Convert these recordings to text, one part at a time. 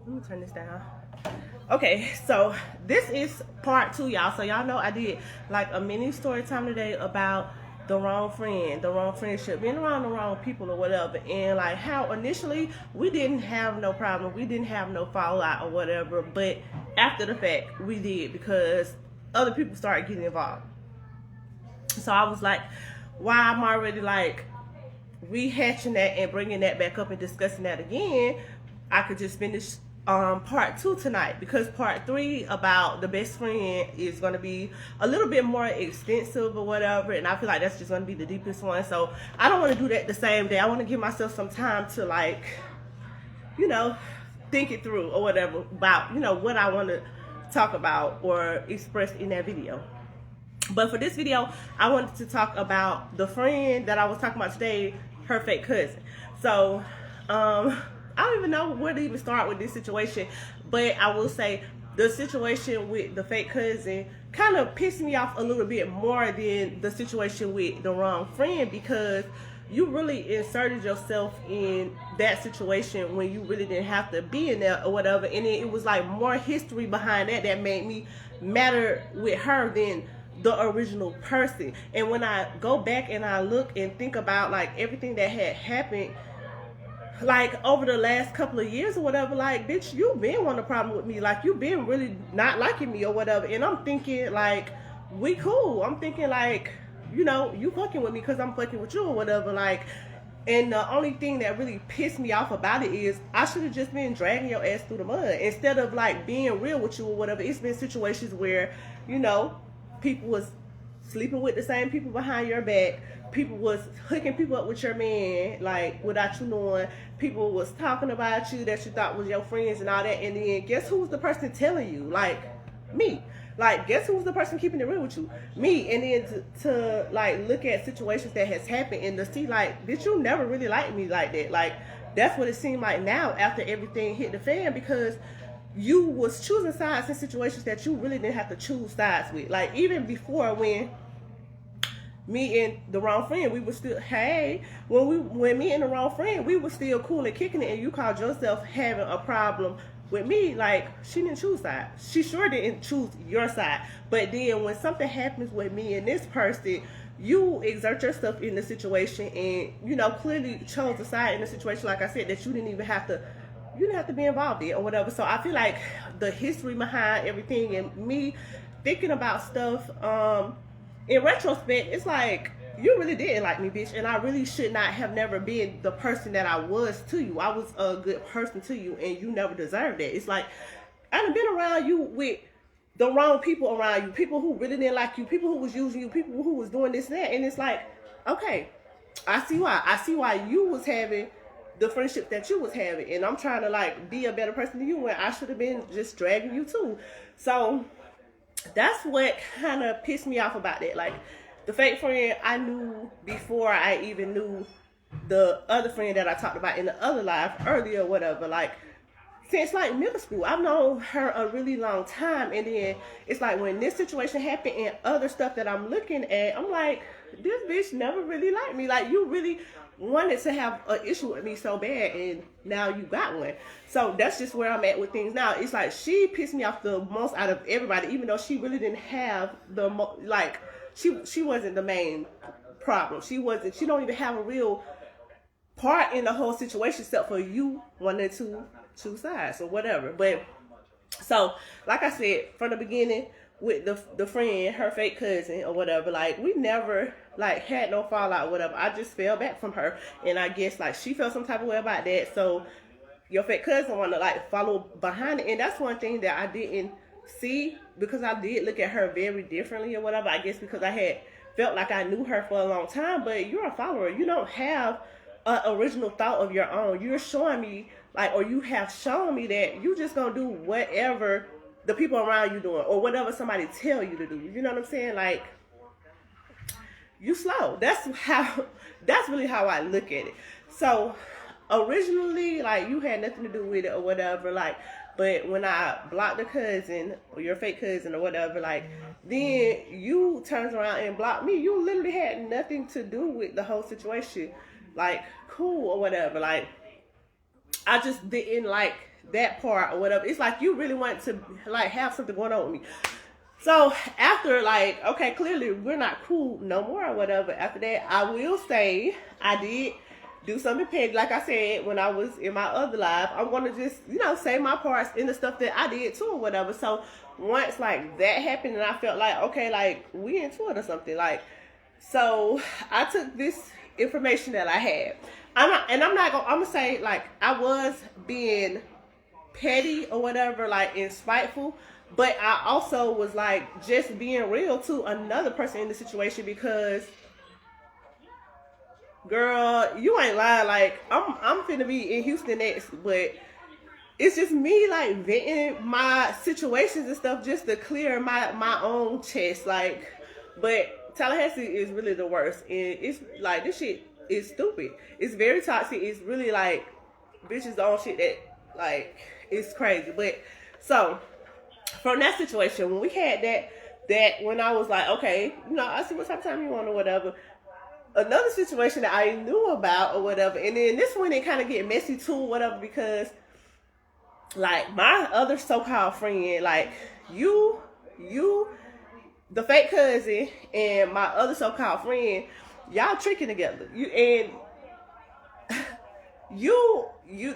Let me turn this down. Okay, so this is part two, y'all. So y'all know I did like a mini story time today about the wrong friend, the wrong friendship, being around the wrong people or whatever, and like how initially we didn't have no problem, we didn't have no fallout or whatever, but after the fact we did because other people started getting involved. So I was like, why I'm already like rehashing that and bringing that back up and discussing that again, I could just finish part two tonight because part three about the best friend is going to be a little bit more extensive or whatever, and I feel like that's just going to be the deepest one. So I don't want to do that the same day. I want to give myself some time to like, you know, think it through or whatever about, you know, what I want to talk about or express in that video. But for this video, I wanted to talk about the friend that I was talking about today, her fake cousin. So, I don't even know where to even start with this situation, but I will say the situation with the fake cousin kind of pissed me off a little bit more than the situation with the wrong friend because you really inserted yourself in that situation when you really didn't have to be in there or whatever. And it was like more history behind that that made me matter with her than the original person. And when I go back and I look and think about like everything that had happened like over the last couple of years or whatever, like bitch, you been wanting a problem with me, like you been really not liking me or whatever. And I'm thinking like we cool, I'm thinking like, you know, you fucking with me because I'm fucking with you or whatever, like. And the only thing that really pissed me off about it is I should have just been dragging your ass through the mud instead of like being real with you or whatever. It's been situations where, you know, people was sleeping with the same people behind your back. People was hooking people up with your man, like without you knowing. People was talking about you that you thought was your friends and all that. And then guess who's the person telling you? Like me. Like guess who's the person keeping it real with you? Me. And then to like look at situations that has happened and to see like, bitch, you never really liked me like that. Like that's what it seemed like now after everything hit the fan because you was choosing sides in situations that you really didn't have to choose sides with. Like even before when me and the wrong friend, we were still when me and the wrong friend, we were still cool and kicking it, and you called yourself having a problem with me. Like she didn't choose side. She sure didn't choose your side. But then when something happens with me and this person, you exert yourself in the situation and you know clearly chose a side in the situation. Like I said, that you didn't even have to. You didn't have to be involved in or whatever. So I feel like the history behind everything and me thinking about stuff. In retrospect, it's like you really didn't like me, bitch, and I really should not have never been the person that I was to you. I was a good person to you, and you never deserved that. It's like I done been around you with the wrong people around you, people who really didn't like you, people who was using you, people who was doing this and that, and it's like, okay, I see why. I see why you was having the friendship that you was having, and I'm trying to like be a better person than you when I should have been just dragging you too. So that's what kind of pissed me off about that. Like the fake friend I knew before I even knew the other friend that I talked about in the other live earlier, or whatever. Like since like middle school, I've known her a really long time, and then it's like when this situation happened and other stuff that I'm looking at, I'm like, this bitch never really liked me. Like you really wanted to have an issue with me so bad, and now you got one. So that's just where I'm at with things now. It's like she pissed me off the most out of everybody, even though she really didn't have the like she wasn't the main problem. She wasn't. She don't even have a real part in the whole situation except for you wanting to choose sides or whatever. But so, like I said from the beginning, with the friend, her fake cousin or whatever, like we never like had no fallout or whatever. I just fell back from her, and I guess like she felt some type of way about that. So your fake cousin want to like follow behind it, and that's one thing that I didn't see because I did look at her very differently or whatever. I guess because I had felt like I knew her for a long time, but you're a follower. You don't have an original thought of your own. You're showing me like, or you have shown me that you just gonna do whatever the people around you doing or whatever somebody tell you to do. You know what I'm saying? Like you slow. That's really how I look at it. So originally, like you had nothing to do with it or whatever, like, but when I blocked the cousin or your fake cousin or whatever, like then you turns around and blocked me. You literally had nothing to do with the whole situation. Like cool or whatever. Like I just didn't like that part or whatever. It's like you really want to like have something going on with me. So after like, okay, clearly we're not cool no more or whatever. After that, I will say I did do something petty. Like I said, when I was in my other life, I'm gonna just, say my parts in the stuff that I did too or whatever. So once like that happened and I felt like, okay, like we into it or something, like, so I took this information that I had. I'm gonna say like I was being petty or whatever, like and spiteful, but I also was like just being real to another person in the situation because, girl, you ain't lying. Like I'm finna be in Houston next, but it's just me like venting my situations and stuff just to clear my own chest. Like, but Tallahassee is really the worst, and it's like this shit is stupid. It's very toxic. It's really like bitches on shit that like it's crazy. But so from that situation, when we had that when I was like, okay, I see what type of time you want or whatever. Another situation that I knew about or whatever, and then this one it kind of get messy too or whatever because like my other so-called friend, like you, the fake cousin, and my other so-called friend, y'all tricking together. You,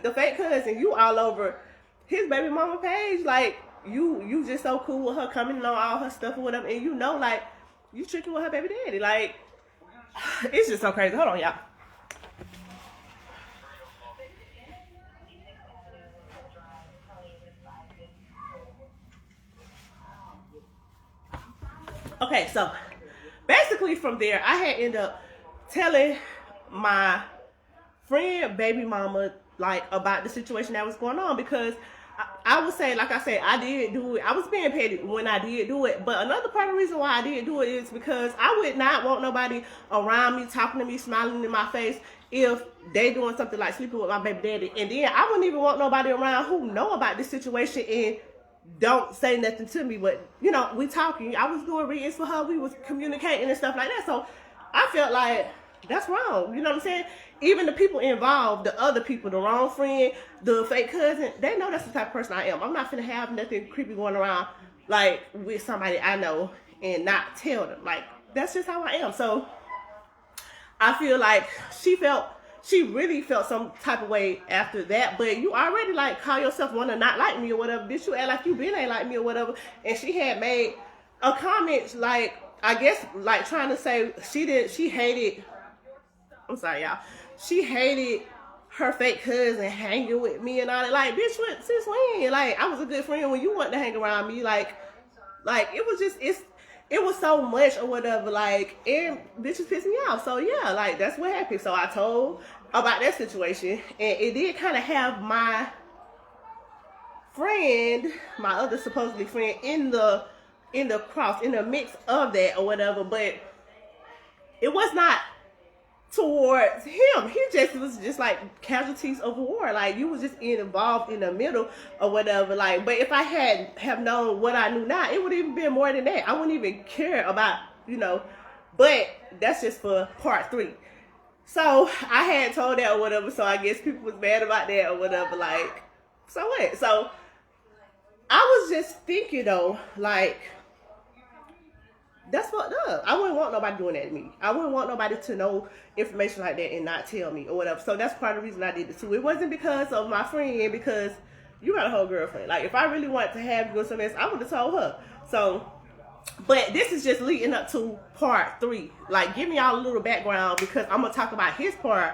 the fake cousin, you all over his baby mama page, like you just so cool with her, coming on all her stuff or whatever, and like you tricking with her baby daddy, like it's just so crazy. Hold on, y'all. Okay, so basically from there, I had ended up telling my friend baby mama like about the situation that was going on because I would say, like I said, I did do it. I was being petty when I did do it. But another part of the reason why I did do it is because I would not want nobody around me, talking to me, smiling in my face if they doing something like sleeping with my baby daddy. And then I wouldn't even want nobody around who know about this situation and don't say nothing to me. But, we talking. I was doing readings for her. We was communicating and stuff like that. So I felt like that's wrong. You know what I'm saying? Even the people involved, the other people, the wrong friend, the fake cousin, they know that's the type of person I am. I'm not finna have nothing creepy going around like with somebody I know and not tell them. Like, that's just how I am. So I feel like she really felt some type of way after that. But you already like call yourself one to not like me or whatever. Bitch, you act like you been ain't like me or whatever. And she had made a comment like, I guess like trying to say she hated, I'm sorry y'all, she hated her fake cousin hanging with me and all that. Like, bitch, since when? Like, I was a good friend when you wanted to hang around me. Like it was just, it was so much or whatever. Like, and bitches pissed me off. So yeah, like that's what happened. So I told about that situation, and it did kind of have my friend, my other supposedly friend, in the mix of that or whatever. But it was not towards him. He just was just like casualties of war. Like, you was just involved in the middle or whatever. Like, but if I have known what I knew now, it would even be more than that. I wouldn't even care about, but that's just for part 3. So I had told that or whatever. So I guess people was mad about that or whatever. Like, so what? So I was just thinking though, like, that's fucked up. I wouldn't want nobody doing that to me. I wouldn't want nobody to know information like that and not tell me or whatever. So that's part of the reason I did it too. It wasn't because of my friend, because you got a whole girlfriend. Like, if I really wanted to have you do something else, I would have told her. So, but this is just leading up to part 3. Like, give me y'all a little background because I'm going to talk about his part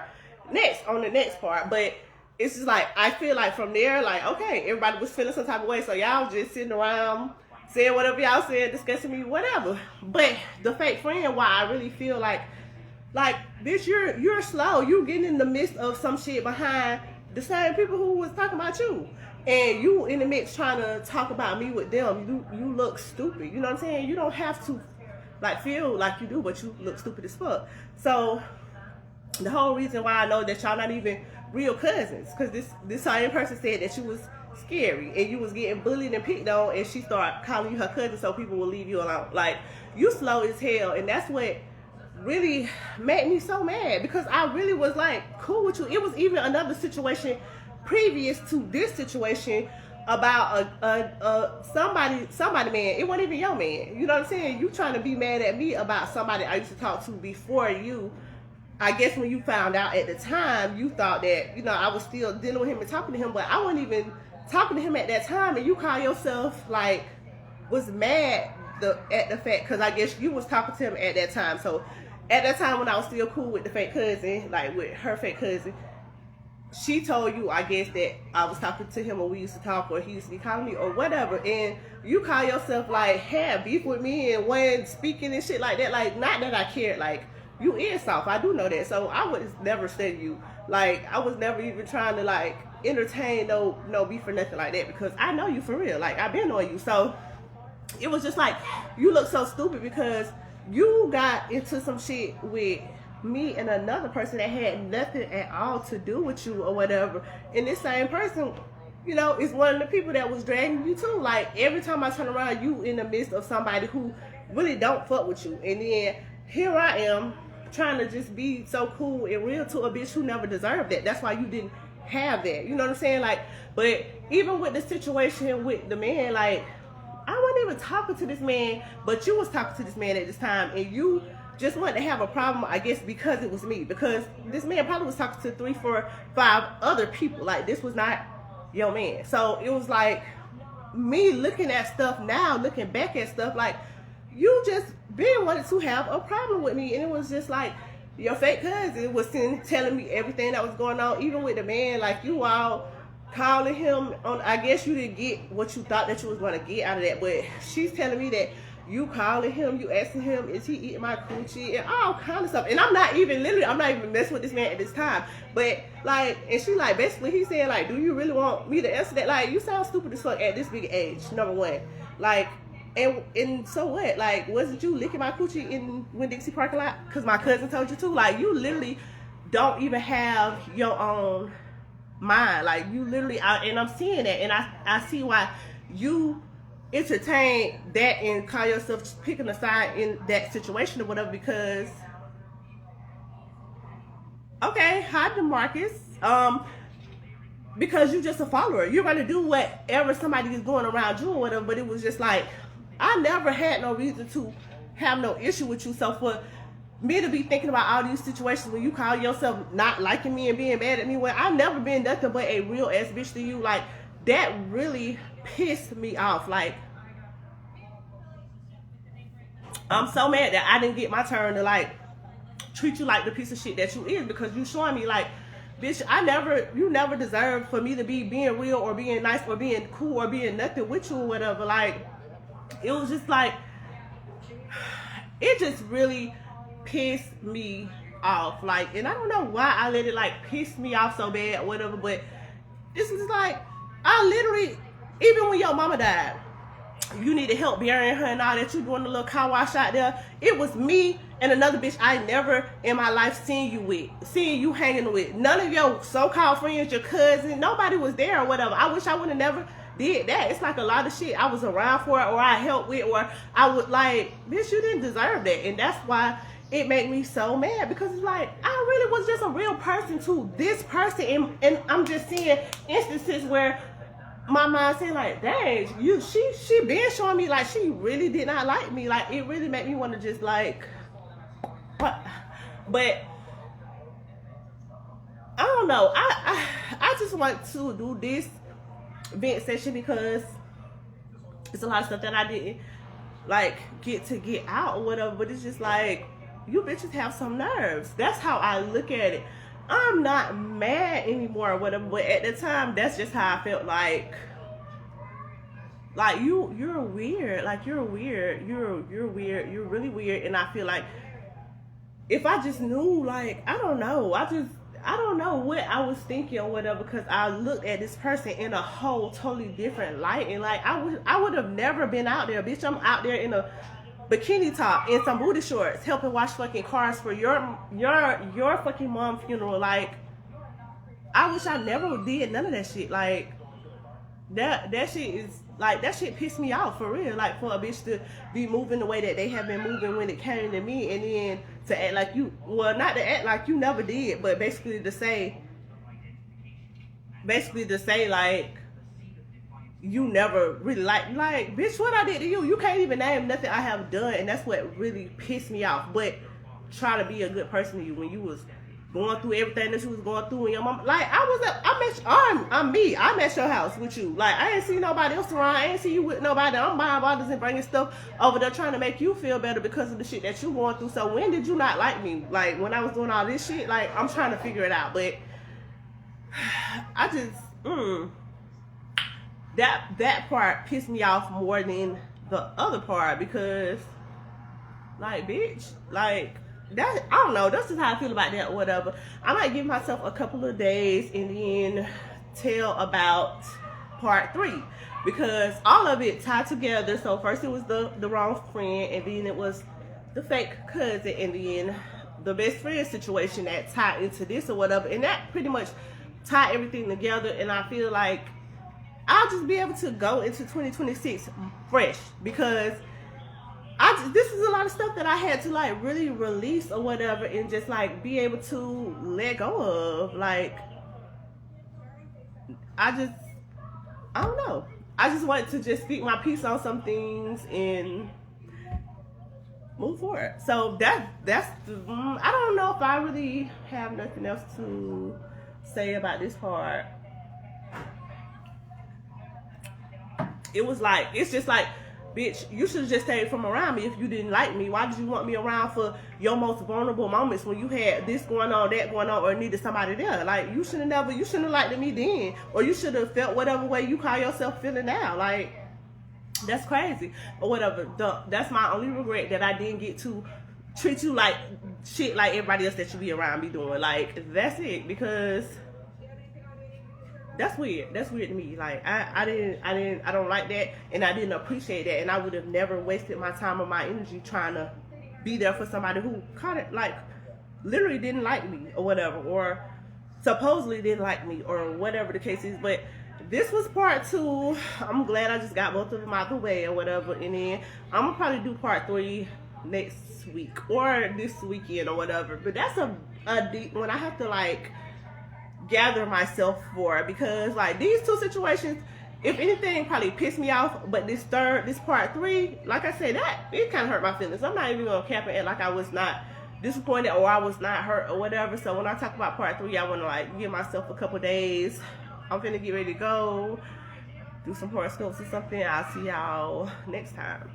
next, on the next part. But it's just like, I feel like from there, like, okay, everybody was feeling some type of way. So y'all just sitting around saying whatever y'all said, discussing me, whatever. But the fake friend, why I really feel like, bitch, you're slow. You getting in the midst of some shit behind the same people who was talking about you. And you in the mix trying to talk about me with them. You look stupid. You know what I'm saying? You don't have to, like, feel like you do, but you look stupid as fuck. So the whole reason why I know that y'all not even real cousins, because this same person said that you was scary and you was getting bullied and picked on, and she started calling you her cousin so people will leave you alone. Like, you slow as hell, and that's what really made me so mad, because I really was like cool with you. It was even another situation previous to this situation about somebody man. It wasn't even your man. You know what I'm saying? You trying to be mad at me about somebody I used to talk to before you. I guess when you found out at the time, you thought that, you know, I was still dealing with him and talking to him, but I wasn't even talking to him at that time, and you call yourself, like, was mad at the fact, because I guess you was talking to him at that time. So at that time when I was still cool with the fake cousin, like with her fake cousin, she told you, I guess, that I was talking to him or we used to talk or he used to be calling me or whatever, and you call yourself, like, had beef with me and wasn't speaking and shit like that. Like, not that I cared, like, you is soft, I do know that. So I would never say you, like, I was never even trying to, like, entertain no beef or nothing like that, because I know you for real. Like, I've been on you. So it was just like, you look so stupid because you got into some shit with me and another person that had nothing at all to do with you or whatever, and this same person, you know, is one of the people that was dragging you too. Like, every time I turn around, you in the midst of somebody who really don't fuck with you, and then here I am trying to just be so cool and real to a bitch who never deserved that. That's why you didn't have that. You know what I'm saying? Like, but even with the situation with the man, like, I wasn't even talking to this man, but you was talking to this man at this time, and you just wanted to have a problem, I guess, because it was me. Because this man probably was talking to 3, 4, 5 other people. Like, this was not your man. So it was like, me looking at stuff now, looking back at stuff, like, you just been wanted to have a problem with me, and it was just like, your fake cousin was telling me everything that was going on, even with the man. Like, you all calling him on, I guess you didn't get what you thought that you was going to get out of that, but she's telling me that you calling him, you asking him, is he eating my coochie, and all kind of stuff. And I'm not even messing with this man at this time, but like, and she like, basically he said, like, do you really want me to answer that? Like, you sound stupid as fuck at this big age, number one. Like, and so what? Like, wasn't you licking my coochie in Winn-Dixie parking lot because my cousin told you to? Like, you literally don't even have your own mind. Like, you literally, and I'm seeing that, and I see why you entertain that and call yourself picking a side in that situation or whatever, because, okay, hi DeMarcus, because you're just a follower. You're going to do whatever somebody is going around you or whatever, but it was just like, I never had no reason to have no issue with you. So for me to be thinking about all these situations when you call yourself not liking me and being mad at me, when I've never been nothing but a real ass bitch to you, like, that really pissed me off. Like, I'm so mad that I didn't get my turn to, like, treat you like the piece of shit that you is, because you showing me, like, bitch, you never deserved for me to be being real or being nice or being cool or being nothing with you or whatever. Like, it was just like, it just really pissed me off. Like, and I don't know why I let it, like, piss me off so bad or whatever, but this is like, I literally, even when your mama died, you needed help burying her and all that, you doing the little car wash out there, it was me and another bitch I never in my life seen you hanging with. None of your so-called friends, your cousin, nobody was there or whatever. I wish I would have never did that. It's like a lot of shit I was around for, or I helped with, or I would, like, bitch, you didn't deserve that. And that's why it made me so mad, because it's like, I really was just a real person to this person, and I'm just seeing instances where my mind saying, like, dang, she been showing me, like, she really did not like me. Like, it really made me want to just, like, what? But I don't know. I just want to do this vent session because it's a lot of stuff that I didn't, like, get out or whatever. But it's just like, you bitches have some nerves. That's how I look at it. I'm not mad anymore or whatever, but at the time, that's just how I felt. Like you're weird. Like, you're weird. You're weird. You're really weird. And I feel like if I just knew, like, I don't know what I was thinking or whatever, because I looked at this person in a whole totally different light, and like, I would have never been out there, bitch. I'm out there in a bikini top and some booty shorts helping wash fucking cars for your fucking mom funeral. Like, I wish I never did none of that shit. Like, that shit is, like, that shit pissed me off for real. Like, for a bitch to be moving the way that they have been moving when it came to me, and then to act like you, well, not to act like you never did, but basically to say basically to say like you never really like bitch, what I did to you? You can't even name nothing I have done, and that's what really pissed me off. But try to be a good person to you when you was going through everything that you was going through, and your mom, like I'm at your house with you. Like I ain't see nobody else around. I ain't see you with nobody. I'm buying bottles and bringing stuff over there trying to make you feel better because of the shit that you going through. So when did you not like me? Like when I was doing all this shit, like I'm trying to figure it out. But I just that part pissed me off more than the other part, because like bitch, like that, I don't know, that's just how I feel about that or whatever. I might give myself a couple of days and then tell about part 3, because all of it tied together. So first it was the wrong friend, and then it was the fake cousin, and then the best friend situation that tied into this or whatever, and that pretty much tied everything together. And I feel like I'll just be able to go into 2026 fresh, because this is a lot of stuff that I had to like really release or whatever, and just like be able to let go of. Like I don't know. I just want to just speak my piece on some things and move forward. So that's I don't know if I really have nothing else to say about this part. It was like, it's just like, bitch, you should have just stayed from around me if you didn't like me. Why did you want me around for your most vulnerable moments when you had this going on, that going on, or needed somebody there? Like, you shouldn't have liked me then, or you should have felt whatever way you call yourself feeling now. Like, that's crazy, or whatever. That's my only regret, that I didn't get to treat you like shit like everybody else that you be around me doing. Like, that's it, because that's weird. That's weird to me. Like I don't like that, and I didn't appreciate that, and I would have never wasted my time or my energy trying to be there for somebody who kind of like literally didn't like me or whatever, or supposedly didn't like me, or whatever the case is. But this was part 2. I'm glad I just got both of them out the way or whatever, and then I'm gonna probably do part 3 next week or this weekend or whatever. But that's a deep one. I have to like gather myself for, because like these 2 situations, if anything, probably pissed me off. But this part 3, like I said, that it kind of hurt my feelings. I'm not even gonna cap it like I was not disappointed or I was not hurt or whatever. So when I talk about part 3, I want to like give myself a couple days. I'm finna get ready to go do some horoscopes or something. I'll see y'all next time.